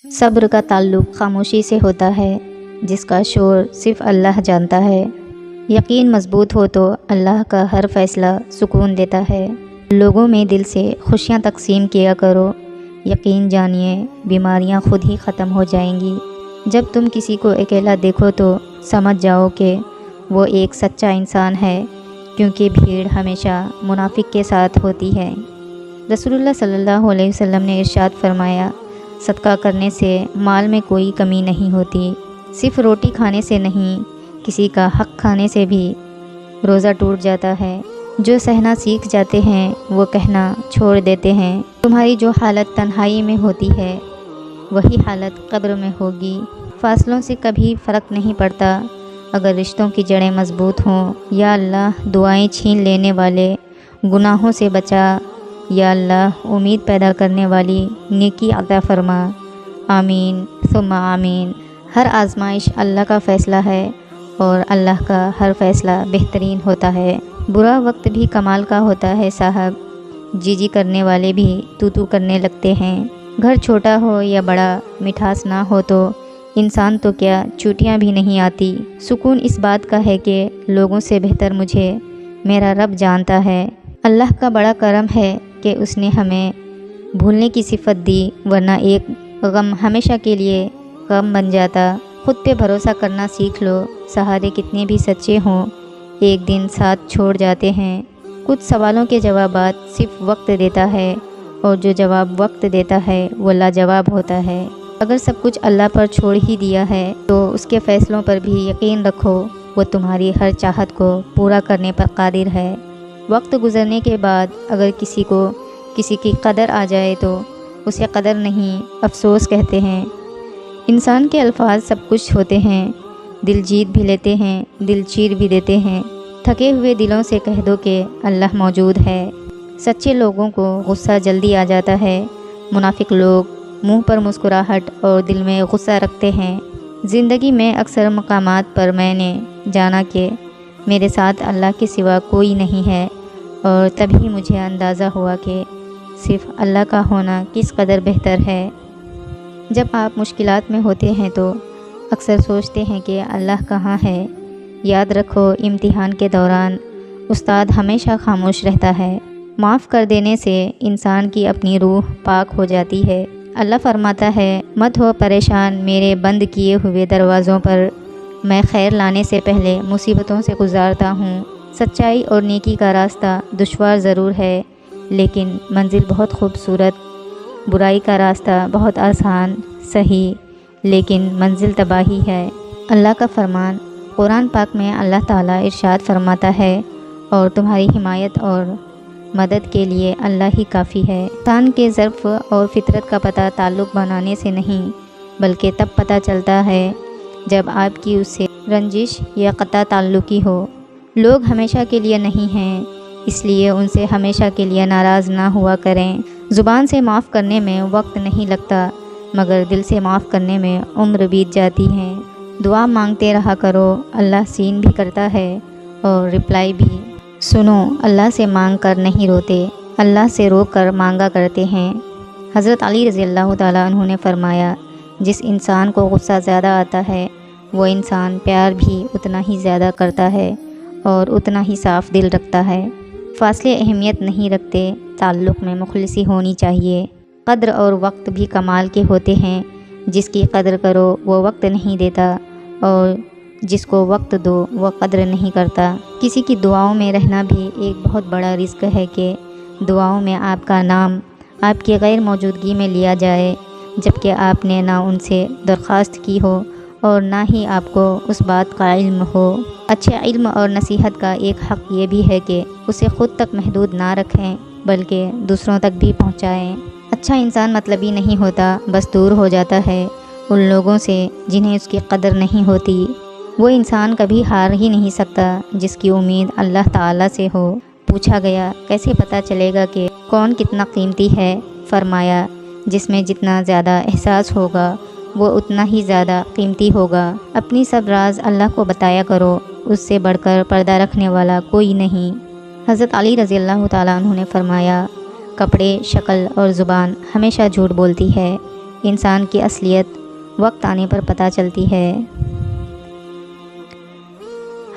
صبر کا تعلق خاموشی سے ہوتا ہے، جس کا شور صرف اللہ جانتا ہے۔ یقین مضبوط ہو تو اللہ کا ہر فیصلہ سکون دیتا ہے۔ لوگوں میں دل سے خوشیاں تقسیم کیا کرو، یقین جانیے بیماریاں خود ہی ختم ہو جائیں گی۔ جب تم کسی کو اکیلا دیکھو تو سمجھ جاؤ کہ وہ ایک سچا انسان ہے، کیونکہ بھیڑ ہمیشہ منافق کے ساتھ ہوتی ہے۔ رسول اللہ صلی اللہ علیہ وسلم نے ارشاد فرمایا، صدقہ کرنے سے مال میں کوئی کمی نہیں ہوتی۔ صرف روٹی کھانے سے نہیں، کسی کا حق کھانے سے بھی روزہ ٹوٹ جاتا ہے۔ جو سہنا سیکھ جاتے ہیں وہ کہنا چھوڑ دیتے ہیں۔ تمہاری جو حالت تنہائی میں ہوتی ہے وہی حالت قبر میں ہوگی۔ فاصلوں سے کبھی فرق نہیں پڑتا اگر رشتوں کی جڑیں مضبوط ہوں۔ یا اللہ دعائیں چھین لینے والے گناہوں سے بچا، یا اللہ امید پیدا کرنے والی نیکی عطا فرما۔ آمین ثم آمین۔ ہر آزمائش اللہ کا فیصلہ ہے اور اللہ کا ہر فیصلہ بہترین ہوتا ہے۔ برا وقت بھی کمال کا ہوتا ہے صاحب، جی کرنے والے بھی تو کرنے لگتے ہیں۔ گھر چھوٹا ہو یا بڑا، مٹھاس نہ ہو تو انسان تو کیا چوٹیاں بھی نہیں آتی۔ سکون اس بات کا ہے کہ لوگوں سے بہتر مجھے میرا رب جانتا ہے۔ اللہ کا بڑا کرم ہے کہ اس نے ہمیں بھولنے کی صفت دی، ورنہ ایک غم ہمیشہ کے لیے غم بن جاتا۔ خود پہ بھروسہ کرنا سیکھ لو، سہارے کتنے بھی سچے ہوں ایک دن ساتھ چھوڑ جاتے ہیں۔ کچھ سوالوں کے جوابات صرف وقت دیتا ہے، اور جو جواب وقت دیتا ہے وہ لاجواب ہوتا ہے۔ اگر سب کچھ اللہ پر چھوڑ ہی دیا ہے تو اس کے فیصلوں پر بھی یقین رکھو، وہ تمہاری ہر چاہت کو پورا کرنے پر قادر ہے۔ وقت گزرنے کے بعد اگر کسی کو کسی کی قدر آ جائے تو اسے قدر نہیں، افسوس کہتے ہیں۔ انسان کے الفاظ سب کچھ ہوتے ہیں، دل جیت بھی لیتے ہیں، دل چیر بھی دیتے ہیں۔ تھکے ہوئے دلوں سے کہہ دو کہ اللہ موجود ہے۔ سچے لوگوں کو غصہ جلدی آ جاتا ہے، منافق لوگ منہ پر مسکراہٹ اور دل میں غصہ رکھتے ہیں۔ زندگی میں اکثر مقامات پر میں نے جانا کہ میرے ساتھ اللہ کے سوا کوئی نہیں ہے، اور تبھی مجھے اندازہ ہوا کہ صرف اللہ کا ہونا کس قدر بہتر ہے۔ جب آپ مشکلات میں ہوتے ہیں تو اکثر سوچتے ہیں کہ اللہ کہاں ہے۔ یاد رکھو امتحان کے دوران استاد ہمیشہ خاموش رہتا ہے۔ معاف کر دینے سے انسان کی اپنی روح پاک ہو جاتی ہے۔ اللہ فرماتا ہے، مت ہو پریشان میرے بند کیے ہوئے دروازوں پر، میں خیر لانے سے پہلے مصیبتوں سے گزارتا ہوں۔ سچائی اور نیکی کا راستہ دشوار ضرور ہے، لیکن منزل بہت خوبصورت۔ برائی کا راستہ بہت آسان، صحیح، لیکن منزل تباہی ہے۔ اللہ کا فرمان قرآن پاک میں اللہ تعالیٰ ارشاد فرماتا ہے، اور تمہاری حمایت اور مدد کے لیے اللہ ہی کافی ہے۔ انسان کے ظرف اور فطرت کا پتہ تعلق بنانے سے نہیں، بلکہ تب پتہ چلتا ہے جب آپ کی اس سے رنجش یا قطع تعلقی ہو۔ لوگ ہمیشہ کے لیے نہیں ہیں، اس لیے ان سے ہمیشہ کے لیے ناراض نہ ہوا کریں۔ زبان سے معاف کرنے میں وقت نہیں لگتا، مگر دل سے معاف کرنے میں عمر بیت جاتی ہے۔ دعا مانگتے رہا کرو، اللہ سین بھی کرتا ہے اور رپلائی بھی۔ سنو، اللہ سے مانگ کر نہیں روتے، اللہ سے رو کر مانگا کرتے ہیں۔ حضرت علی رضی اللہ تعالیٰ عنہ نے فرمایا، جس انسان کو غصہ زیادہ آتا ہے وہ انسان پیار بھی اتنا ہی زیادہ کرتا ہے اور اتنا ہی صاف دل رکھتا ہے۔ فاصلے اہمیت نہیں رکھتے، تعلق میں مخلصی ہونی چاہیے۔ قدر اور وقت بھی کمال کے ہوتے ہیں، جس کی قدر کرو وہ وقت نہیں دیتا، اور جس کو وقت دو وہ قدر نہیں کرتا۔ کسی کی دعاؤں میں رہنا بھی ایک بہت بڑا رزق ہے کہ دعاؤں میں آپ کا نام آپ کی غیر موجودگی میں لیا جائے، جبکہ آپ نے نہ ان سے درخواست کی ہو اور نہ ہی آپ کو اس بات کا علم ہو۔ اچھے علم اور نصیحت کا ایک حق یہ بھی ہے کہ اسے خود تک محدود نہ رکھیں، بلکہ دوسروں تک بھی پہنچائیں۔ اچھا انسان مطلبی نہیں ہوتا، بس دور ہو جاتا ہے ان لوگوں سے جنہیں اس کی قدر نہیں ہوتی۔ وہ انسان کبھی ہار ہی نہیں سکتا جس کی امید اللہ تعالیٰ سے ہو۔ پوچھا گیا، کیسے پتہ چلے گا کہ کون کتنا قیمتی ہے؟ فرمایا، جس میں جتنا زیادہ احساس ہوگا وہ اتنا ہی زیادہ قیمتی ہوگا۔ اپنی سب راز اللہ کو بتایا کرو، اس سے بڑھ کر پردہ رکھنے والا کوئی نہیں۔ حضرت علی رضی اللہ تعالیٰ عنہ نے فرمایا، کپڑے، شکل اور زبان ہمیشہ جھوٹ بولتی ہے، انسان کی اصلیت وقت آنے پر پتہ چلتی ہے۔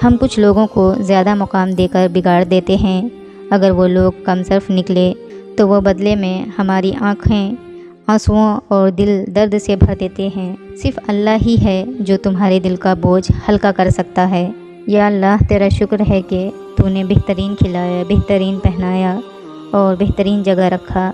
ہم کچھ لوگوں کو زیادہ مقام دے کر بگاڑ دیتے ہیں۔ اگر وہ لوگ کم صرف نکلے تو وہ بدلے میں ہماری آنکھیں آنسوؤں اور دل درد سے بھر دیتے ہیں۔ صرف اللہ ہی ہے جو تمہارے دل کا بوجھ ہلکا کر سکتا ہے۔ یا اللہ، تیرا شکر ہے کہ تو نے بہترین کھلایا، بہترین پہنایا اور بہترین جگہ رکھا۔